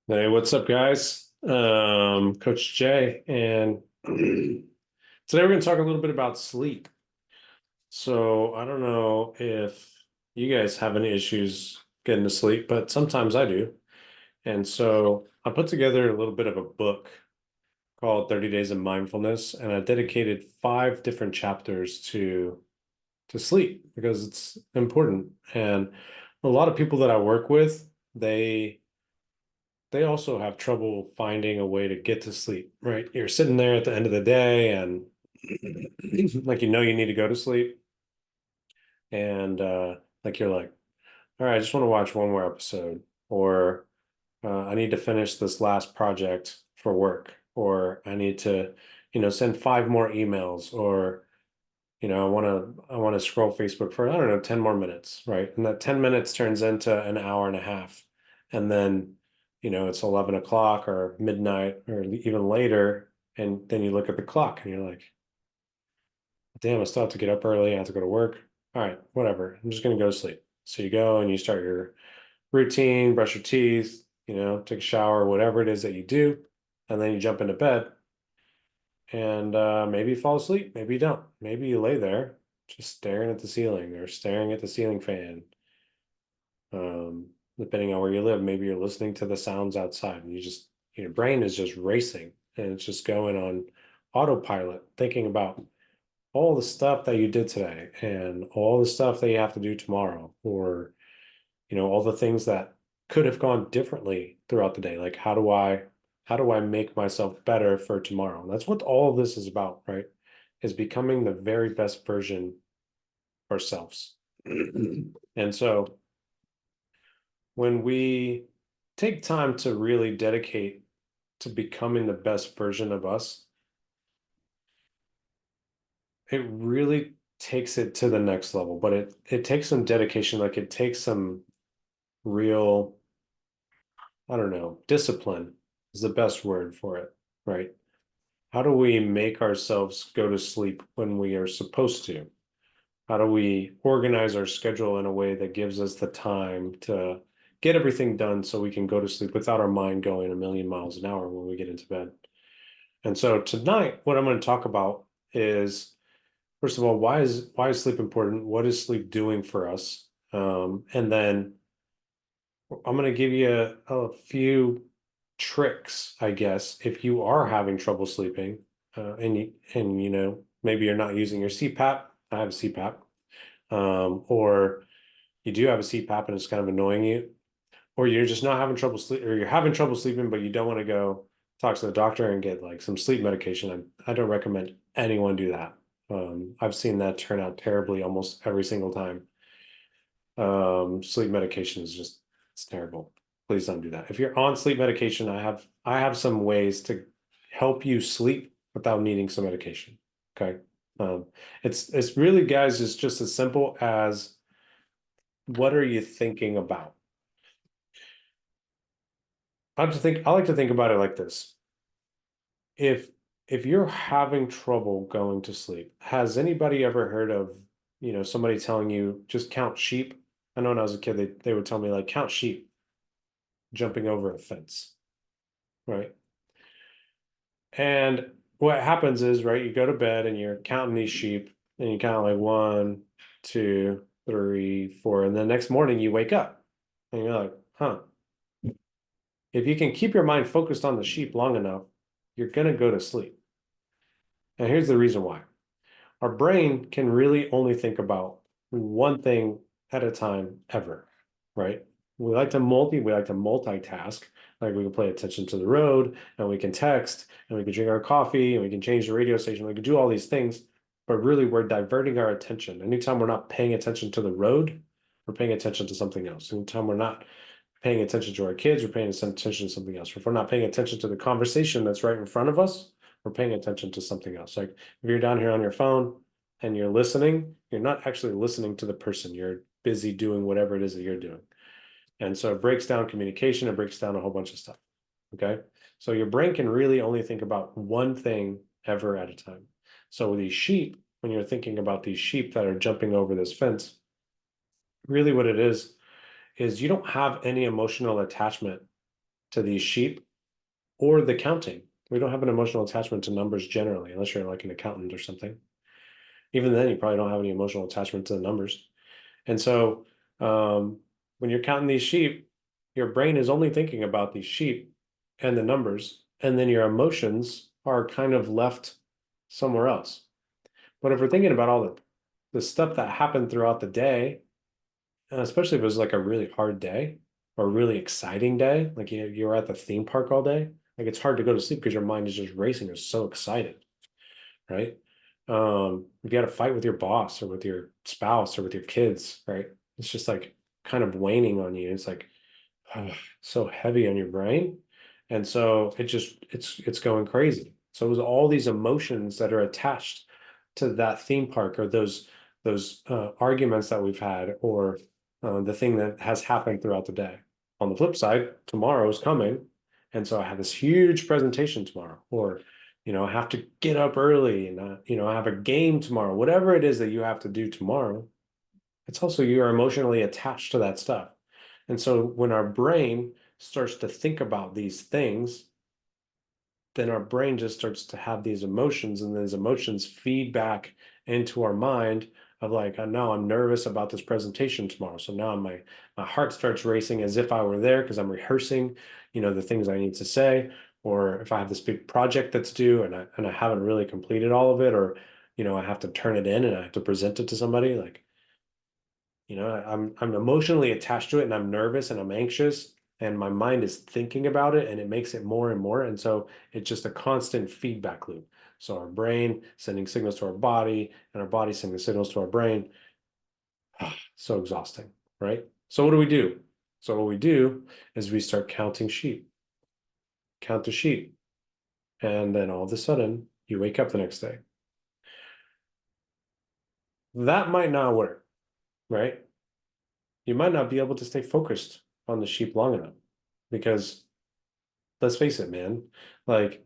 Hey, what's up, guys? Coach Jay, and today we're going to talk a little bit about sleep. So I don't know if you guys have any issues getting to sleep, but sometimes I do. And so I put together a little bit of a book called 30 Days of Mindfulness, and I dedicated 5 different chapters to sleep because it's important. And a lot of people that I work with, they also have trouble finding a way to get to sleep, right? You're sitting there at the end of the day and like you need to go to sleep and like you're like, all right, I just want to watch one more episode or I need to finish this last project for work or I need to, send 5 more emails or I want to scroll Facebook for I don't know 10 more minutes, right? And that 10 minutes turns into an hour and a half. And then, it's 11 o'clock or midnight or even later. And then you look at the clock and you're like, damn, I still have to get up early. I have to go to work. All right, whatever. I'm just going to go to sleep. So you go and you start your routine, brush your teeth, take a shower, whatever it is that you do. And then you jump into bed and maybe you fall asleep. Maybe you don't. Maybe you lay there just staring at the ceiling or staring at the ceiling fan. Depending on where you live, maybe you're listening to the sounds outside and your brain is just racing and it's just going on autopilot, thinking about all the stuff that you did today and all the stuff that you have to do tomorrow, or, all the things that could have gone differently throughout the day. Like, how do I make myself better for tomorrow? And that's what all of this is about, right? Is becoming the very best version of ourselves. And so when we take time to really dedicate to becoming the best version of us, it really takes it to the next level. But it takes some dedication, like it takes some real, I don't know, discipline is the best word for it, right? How do we make ourselves go to sleep when we are supposed to? How do we organize our schedule in a way that gives us the time to get everything done so we can go to sleep without our mind going a million miles an hour when we get into bed? And so tonight, what I'm going to talk about is, first of all, why is sleep important? What is sleep doing for us? And then I'm going to give you a few tricks, I guess, if you are having trouble sleeping, and maybe you're not using your CPAP. I have a CPAP, or you do have a CPAP and it's kind of annoying you, or you're just not having trouble sleep, or you're having trouble sleeping, but you don't want to go talk to the doctor and get like some sleep medication. I don't recommend anyone do that. I've seen that turn out terribly almost every single time. Sleep medication is just it's terrible. Please don't do that. If you're on sleep medication, I have some ways to help you sleep without needing some medication. Okay. Um, it's really, guys, it's just as simple as what are you thinking about? I like to think about it like this. If if you're having trouble going to sleep, has anybody ever heard of, somebody telling you just count sheep? I know when I was a kid, they would tell me like count sheep jumping over a fence, right? And what happens is, right, you go to bed and you're counting these sheep and you count like 1, 2, 3, 4, and the next morning you wake up and you're like, huh, if you can keep your mind focused on the sheep long enough, you're gonna go to sleep. And here's the reason why. Our brain can really only think about one thing at a time ever, right? We like to multitask. Like we can pay attention to the road and we can text and we can drink our coffee and we can change the radio station. We can do all these things, but really we're diverting our attention. Anytime we're not paying attention to the road, we're paying attention to something else. Anytime we're not paying attention to our kids, we're paying attention to something else. If we're not paying attention to the conversation that's right in front of us, we're paying attention to something else. Like if you're down here on your phone and you're listening, you're not actually listening to the person. You're busy doing whatever it is that you're doing. And so it breaks down communication, it breaks down a whole bunch of stuff. Okay. So your brain can really only think about one thing ever at a time. So with these sheep, when you're thinking about these sheep that are jumping over this fence, really what it is you don't have any emotional attachment to these sheep or the counting. We don't have an emotional attachment to numbers generally, unless you're like an accountant or something. Even then, you probably don't have any emotional attachment to the numbers. And so when you're counting these sheep, your brain is only thinking about these sheep and the numbers, and then your emotions are kind of left somewhere else. But if we're thinking about all the stuff that happened throughout the day, and especially if it was like a really hard day or a really exciting day, like you were at the theme park all day, like it's hard to go to sleep because your mind is just racing. You're so excited, right? If you had a fight with your boss or with your spouse or with your kids, right? It's just like kind of waning on you. It's like so heavy on your brain. And so it's going crazy. So it was all these emotions that are attached to that theme park or those arguments that we've had or the thing that has happened throughout the day. On the flip side, tomorrow is coming. And so I have this huge presentation tomorrow, or I have to get up early and I have a game tomorrow, whatever it is that you have to do tomorrow. It's also you're emotionally attached to that stuff. And so when our brain starts to think about these things, then our brain just starts to have these emotions, and these emotions feed back into our mind of like, now I'm nervous about this presentation tomorrow. So now my heart starts racing as if I were there because I'm rehearsing, the things I need to say. Or if I have this big project that's due and I haven't really completed all of it, or I have to turn it in and I have to present it to somebody, like I'm emotionally attached to it and I'm nervous and I'm anxious and my mind is thinking about it and it makes it more and more. And so it's just a constant feedback loop. So our brain sending signals to our body and our body sending signals to our brain. So exhausting, right? So what do we do? So what we do is we start counting sheep, count the sheep. And then all of a sudden you wake up the next day. That might not work, right? You might not be able to stay focused on the sheep long enough because let's face it, man, like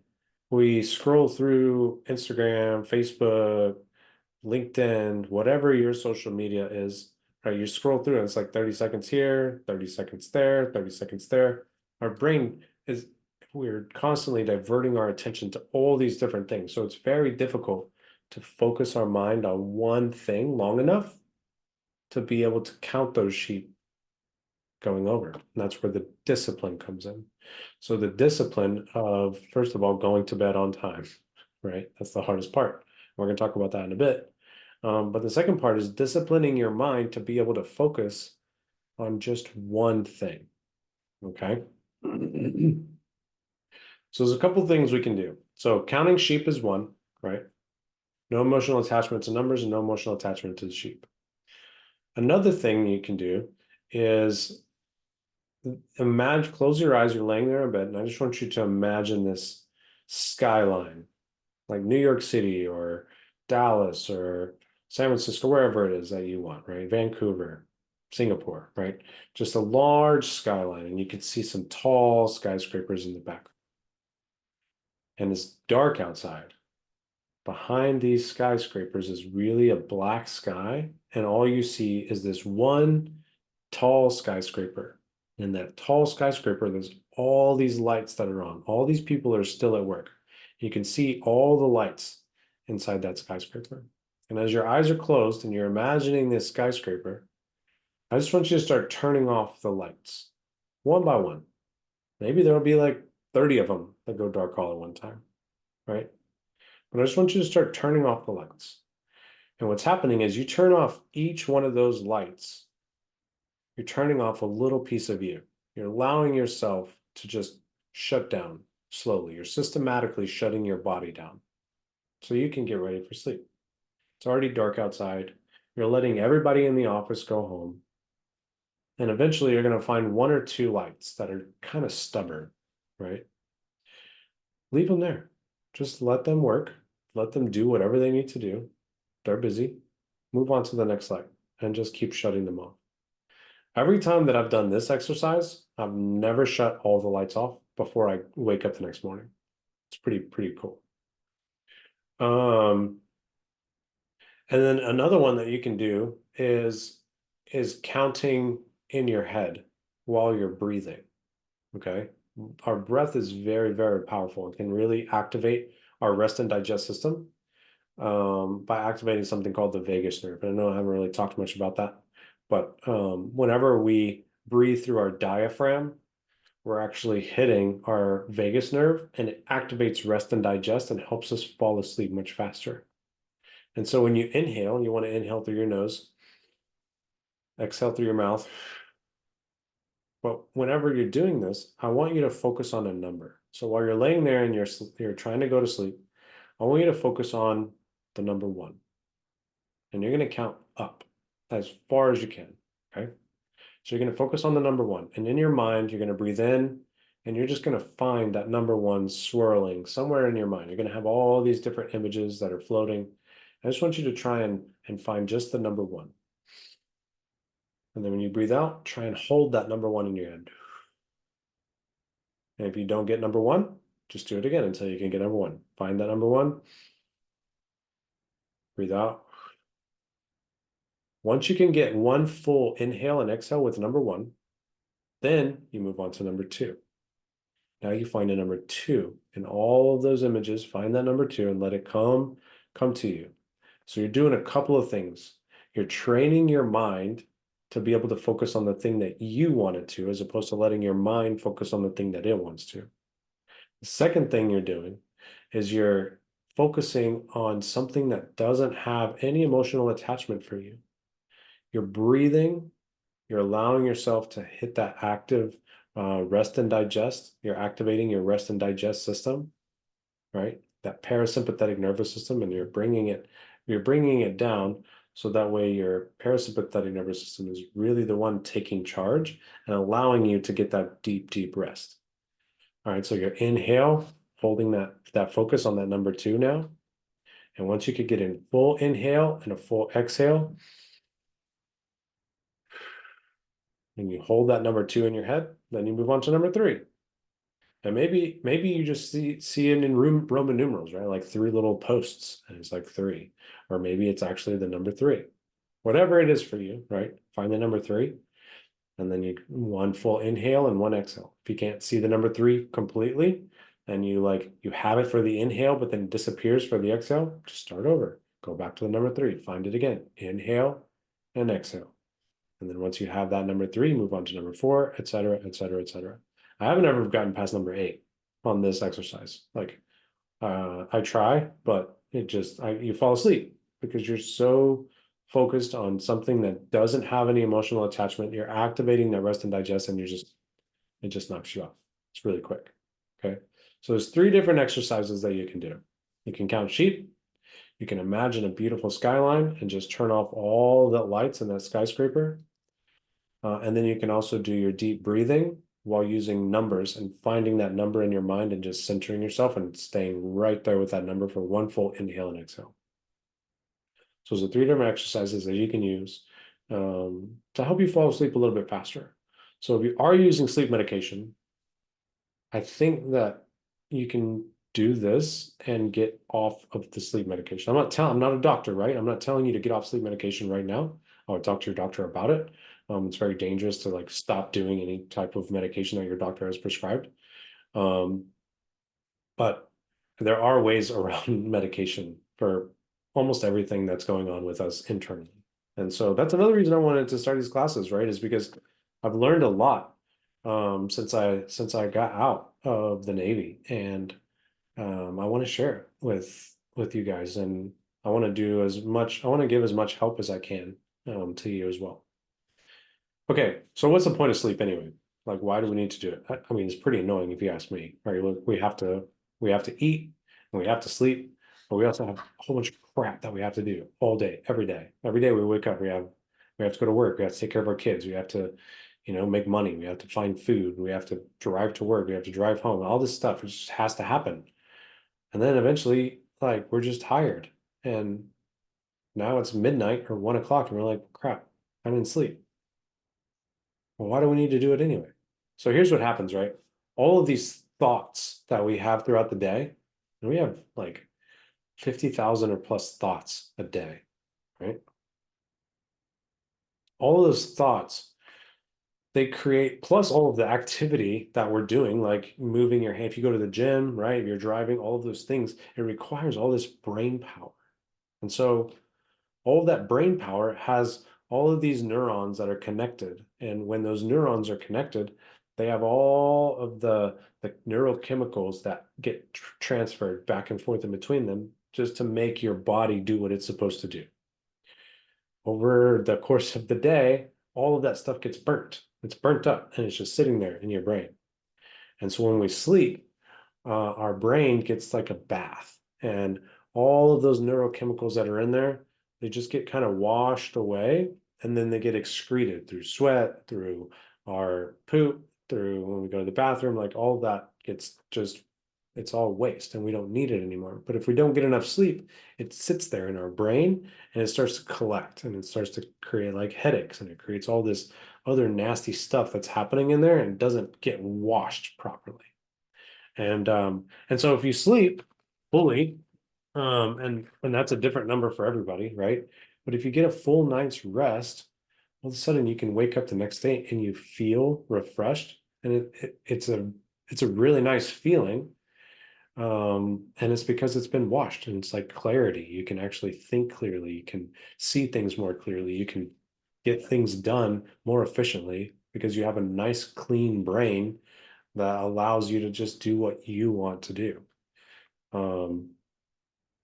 we scroll through Instagram, Facebook, LinkedIn, whatever your social media is, right? You scroll through and it's like 30 seconds here, 30 seconds there, 30 seconds there. Our brain is, we're constantly diverting our attention to all these different things. So it's very difficult to focus our mind on one thing long enough to be able to count those sheep going over. And that's where the discipline comes in. So the discipline of, first of all, going to bed on time, right? That's the hardest part. We're going to talk about that in a bit. But the second part is disciplining your mind to be able to focus on just one thing. Okay. So there's a couple things we can do. So counting sheep is one, right? No emotional attachment to numbers and no emotional attachment to the sheep. Another thing you can do is imagine, close your eyes, you're laying there in bed, and I just want you to imagine this skyline, like New York City or Dallas or San Francisco, wherever it is that you want, right? Vancouver, Singapore, right? Just a large skyline, and you can see some tall skyscrapers in the back. And it's dark outside. Behind these skyscrapers is really a black sky, and all you see is this one tall skyscraper. And that tall skyscraper, there's all these lights that are on. All these people are still at work. You can see all the lights inside that skyscraper. And as your eyes are closed and you're imagining this skyscraper, I just want you to start turning off the lights one by one. Maybe there'll be like 30 of them that go dark all at one time, right? But I just want you to start turning off the lights. And what's happening is you turn off each one of those lights, you're turning off a little piece of you. You're allowing yourself to just shut down slowly. You're systematically shutting your body down so you can get ready for sleep. It's already dark outside. You're letting everybody in the office go home. And eventually you're going to find one or two lights that are kind of stubborn, right? Leave them there. Just let them work. Let them do whatever they need to do. They're busy. Move on to the next light and just keep shutting them off. Every time that I've done this exercise, I've never shut all the lights off before I wake up the next morning. It's pretty cool. And then another one that you can do is counting in your head while you're breathing. Okay. our breath is very, very powerful. It can really activate our rest and digest system by activating something called the vagus nerve. And I know I haven't really talked much about that, but whenever we breathe through our diaphragm, we're actually hitting our vagus nerve, and it activates rest and digest and helps us fall asleep much faster. And so when you inhale, you want to inhale through your nose, exhale through your mouth. But whenever you're doing this, I want you to focus on a number. So while you're laying there and you're trying to go to sleep, I want you to focus on the number one. And you're going to count up as far as you can. Okay. So you're going to focus on the number one. And in your mind, you're going to breathe in, and you're just going to find that number one swirling somewhere in your mind. You're going to have all these different images that are floating. I just want you to try and find just the number one. And then when you breathe out, try and hold that number one in your head. And if you don't get number one, just do it again until you can get number one. Find that number one. Breathe out. Once you can get one full inhale and exhale with number one, then you move on to number two. Now you find a number two in all of those images, find that number two and let it come to you. So you're doing a couple of things. You're training your mind to be able to focus on the thing that you want it to, as opposed to letting your mind focus on the thing that it wants to. The second thing you're doing is you're focusing on something that doesn't have any emotional attachment for you. You're breathing, you're allowing yourself to hit that active rest and digest. You're activating your rest and digest system, right? That parasympathetic nervous system, and you're bringing it down so that way your parasympathetic nervous system is really the one taking charge and allowing you to get that deep, deep rest. All right, so your inhale, holding that focus on that number two now. And once you could get in full inhale and a full exhale, and you hold that number two in your head, then you move on to number three. And maybe you just see it in Roman numerals, right? Like three little posts, and it's like three. Or maybe it's actually the number three. Whatever it is for you, right? Find the number three, and then you one full inhale and one exhale. If you can't see the number three completely, and you have it for the inhale, but then it disappears for the exhale, just start over. Go back to the number three, find it again. Inhale and exhale. And then once you have that number three, move on to number four, et cetera, et cetera, et cetera. I haven't ever gotten past number 8 on this exercise. I try, but you fall asleep because you're so focused on something that doesn't have any emotional attachment. You're activating that rest and digest, and it just knocks you off. It's really quick. Okay. So there's 3 different exercises that you can do. You can count sheep. You can imagine a beautiful skyline and just turn off all the lights in that skyscraper. And then you can also do your deep breathing while using numbers and finding that number in your mind and just centering yourself and staying right there with that number for one full inhale and exhale. So those are 3 different exercises that you can use to help you fall asleep a little bit faster. So if you are using sleep medication, I think that you can do this and get off of the sleep medication. I'm not a doctor, right? I'm not telling you to get off sleep medication right now. I would talk to your doctor about it. It's very dangerous to stop doing any type of medication that your doctor has prescribed. But there are ways around medication for almost everything that's going on with us internally. And so that's another reason I wanted to start these classes, right? Is because I've learned a lot since I got out of the Navy, and I want to share it with you guys, and I want to give as much help as I can to you as well. Okay, so what's the point of sleep anyway? Why do we need to do it? I mean, it's pretty annoying if you ask me. Right? Look, we have to eat and we have to sleep, but we also have a whole bunch of crap that we have to do all day, every day. Every day we wake up, we have to go to work, we have to take care of our kids, we have to, make money, we have to find food, we have to drive to work, we have to drive home, all this stuff, it just has to happen. And then eventually, we're just tired. And now it's midnight or 1 o'clock, and we're like, crap, I didn't sleep. Well, why do we need to do it anyway? So here's what happens, right? All of these thoughts that we have throughout the day, and we have 50,000 or plus thoughts a day, right? All of those thoughts they create, plus all of the activity that we're doing, like moving your hand. If you go to the gym, right? If you're driving, all of those things, it requires all this brain power. And so all of that brain power has all of these neurons that are connected. And when those neurons are connected, they have all of the neurochemicals that get transferred back and forth in between them just to make your body do what it's supposed to do. Over the course of the day, all of that stuff gets burnt. It's burnt up and it's just sitting there in your brain. And so when we sleep, our brain gets like a bath, and all of those neurochemicals that are in there, they just get kind of washed away, and then they get excreted through sweat, through our poop, through when we go to the bathroom, like all of that gets just, it's all waste and we don't need it anymore. But if we don't get enough sleep, it sits there in our brain and it starts to collect and it starts to create like headaches, and it creates all this other nasty stuff that's happening in there and doesn't get washed properly. And so if you sleep fully, and that's a different number for everybody, right? But if you get a full night's rest, all of a sudden you can wake up the next day and you feel refreshed, and it's a really nice feeling. And it's because it's been washed, and it's like clarity. You can actually think clearly, you can see things more clearly, you can get things done more efficiently because you have a nice clean brain that allows you to just do what you want to do. Um,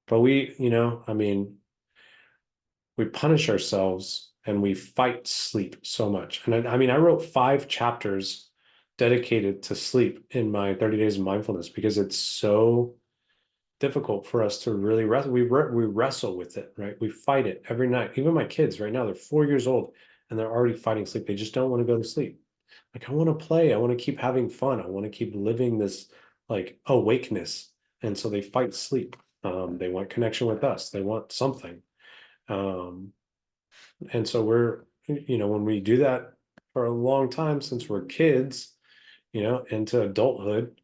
but I mean, we punish ourselves and we fight sleep so much. And I mean, I wrote 5 chapters dedicated to sleep in my 30 days of mindfulness because it's so difficult for us to really wrestle. We wrestle with it, right? We fight it every night. Even my kids right now, they're 4 years old and they're already fighting sleep. They just don't want to go to sleep. Like, I want to play. I want to keep having fun. I want to keep living this like awakeness. And so they fight sleep. They want connection with us. They want something. Um, and so when we do that for a long time since we're kids, into adulthood,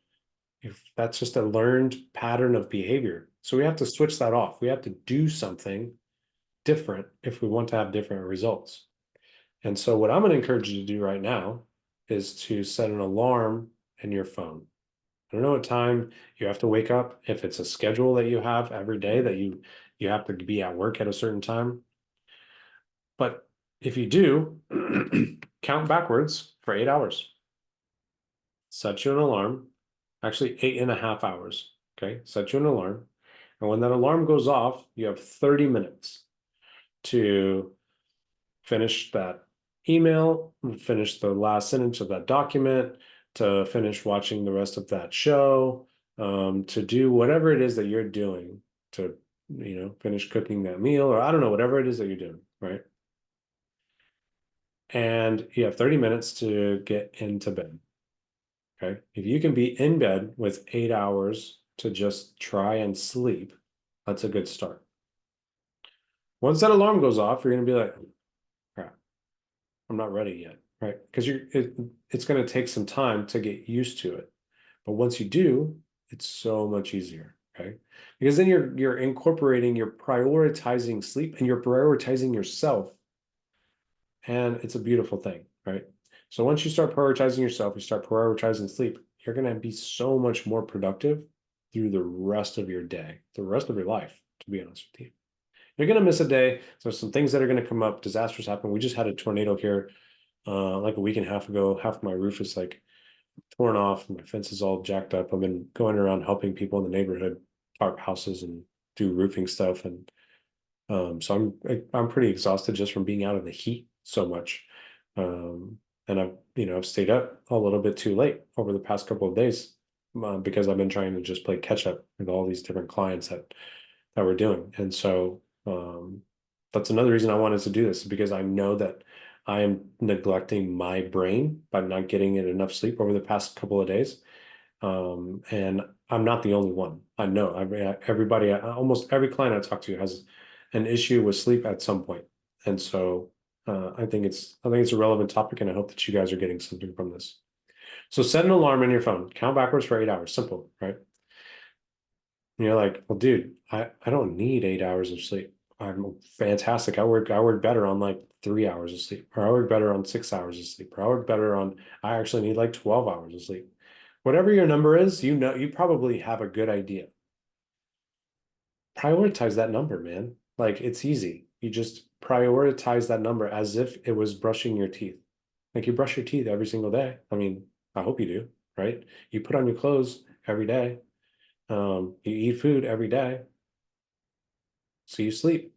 if that's just a learned pattern of behavior. So we have to switch that off. We have to do something different if we want to have different results. And so what I'm going to encourage you to do right now is to set an alarm in your phone. I don't know what time you have to wake up, if it's a schedule that you have every day that you have to be at work at a certain time. But if you do, count backwards for 8 hours. Set you an alarm, actually 8.5 hours. Okay, set you an alarm. And when that alarm goes off, you have 30 minutes to finish that email, finish the last sentence of that document, to finish watching the rest of that show, to do whatever it is that you're doing, to finish cooking that meal, or I don't know, whatever it is that you're doing, right? And you have 30 minutes to get into bed. Okay. If you can be in bed with 8 hours to just try and sleep, that's a good start. Once that alarm goes off, you're going to be like, crap, I'm not ready yet, right? Because it's going to take some time to get used to it. But once you do, it's so much easier, okay? Because then you're incorporating, you're prioritizing sleep and you're prioritizing yourself. And it's a beautiful thing, right? So once you start prioritizing yourself, you start prioritizing sleep, you're going to be so much more productive through the rest of your day, the rest of your life, to be honest with you. You're going to miss a day. There's some things that are going to come up. Disasters happen. We just had a tornado here like a week and a half ago. Half of my roof is like torn off. My fence is all jacked up. I've been going around helping people in the neighborhood tarp houses and do roofing stuff. And so I'm pretty exhausted just from being out in the heat so much. And I've stayed up a little bit too late over the past couple of days because I've been trying to just play catch up with all these different clients that we're doing. And so that's another reason I wanted to do this, because I know that I am neglecting my brain by not getting it enough sleep over the past couple of days. And I'm not the only one. I know everybody, almost every client I talk to has an issue with sleep at some point. And so I think it's a relevant topic, and I hope that you guys are getting something from this. So set an alarm on your phone, count backwards for 8 hours, simple, right? And you're like, well, dude, I don't need 8 hours of sleep. I'm fantastic. I work better on like 3 hours of sleep, or I work better on 6 hours of sleep, or I work better on I actually need like 12 hours of sleep. Whatever your number is, you probably have a good idea. Prioritize that number, man. Like it's easy. You just prioritize that number as if it was brushing your teeth. Like you brush your teeth every single day. I mean, I hope you do, right? You put on your clothes every day. You eat food every day. So you sleep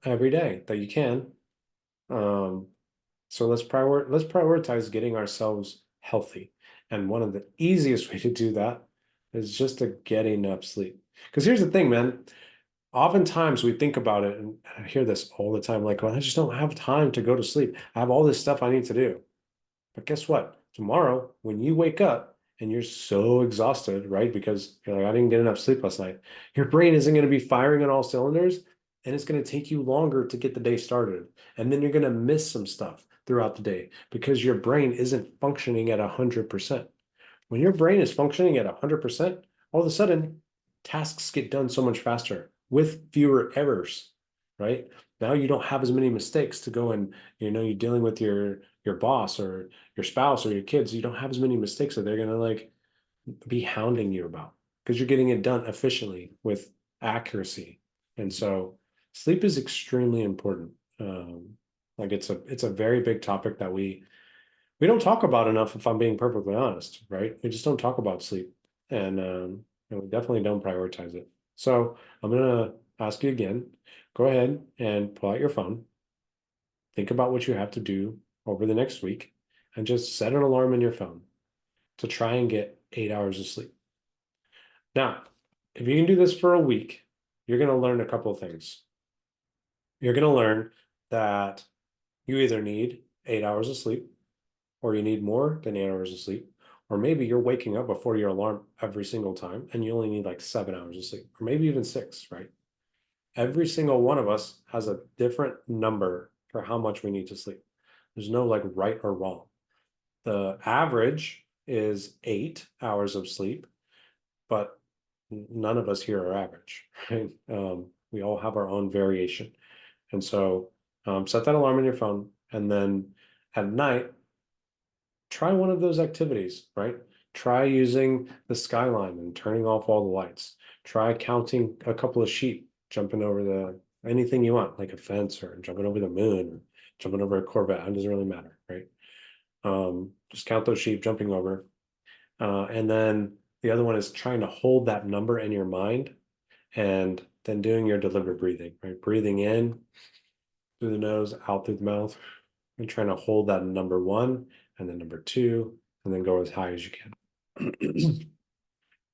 every day that you can. Um, so let's prioritize getting ourselves healthy. And one of the easiest way to do that is just to get enough sleep. Because here's the thing, man. Oftentimes we think about it, and I hear this all the time, like, well, I just don't have time to go to sleep. I have all this stuff I need to do. But guess what? Tomorrow, when you wake up and you're so exhausted, right? Because you're like, I didn't get enough sleep last night, your brain isn't going to be firing on all cylinders, and it's going to take you longer to get the day started. And then you're going to miss some stuff throughout the day because your brain isn't functioning at 100%. When your brain is functioning at 100%, all of a sudden tasks get done so much faster with fewer errors, right? Now you don't have as many mistakes to go and you're dealing with your boss or your spouse or your kids. You don't have as many mistakes that they're gonna like be hounding you about because you're getting it done efficiently with accuracy. And so sleep is extremely important. Like it's a very big topic that we don't talk about enough, if I'm being perfectly honest, right? We just don't talk about sleep, and we definitely don't prioritize it. So I'm gonna ask you again, go ahead and pull out your phone, think about what you have to do over the next week, and just set an alarm in your phone to try and get 8 hours of sleep. Now, if you can do this for a week, you're gonna learn a couple of things. You're gonna learn that you either need 8 hours of sleep or you need more than 8 hours of sleep, or maybe you're waking up before your alarm every single time and you only need like 7 hours of sleep, or maybe even six, right? Every single one of us has a different number for how much we need to sleep. There's no like right or wrong. The average is 8 hours of sleep, but none of us here are average, right? We all have our own variation. And so set that alarm on your phone. And then at night, try one of those activities, right? Try using the skyline and turning off all the lights. Try counting a couple of sheep, jumping over anything you want, like a fence or jumping over the moon or jumping over a Corvette. It doesn't really matter, right? Just count those sheep jumping over. And then the other one is trying to hold that number in your mind and then doing your deliberate breathing, right? Breathing in through the nose, out through the mouth, and trying to hold that number one and then number two, and then go as high as you can.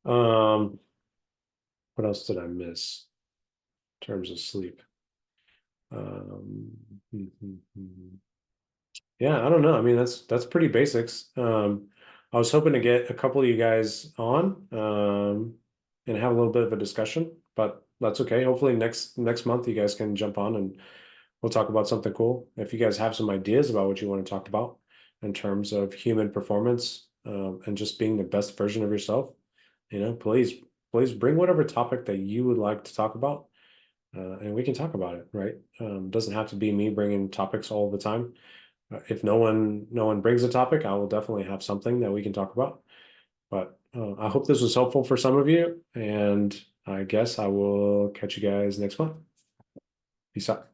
um, what else did I miss in terms of sleep? Um, yeah, I don't know. I mean, that's pretty basics. I was hoping to get a couple of you guys on and have a little bit of a discussion, but that's okay. Hopefully next month you guys can jump on and we'll talk about something cool. If you guys have some ideas about what you want to talk about in terms of human performance and just being the best version of yourself, please bring whatever topic that you would like to talk about, and we can talk about it. Right? Doesn't have to be me bringing topics all the time. If no one brings a topic, I will definitely have something that we can talk about. But I hope this was helpful for some of you, and I guess I will catch you guys next month. Peace out.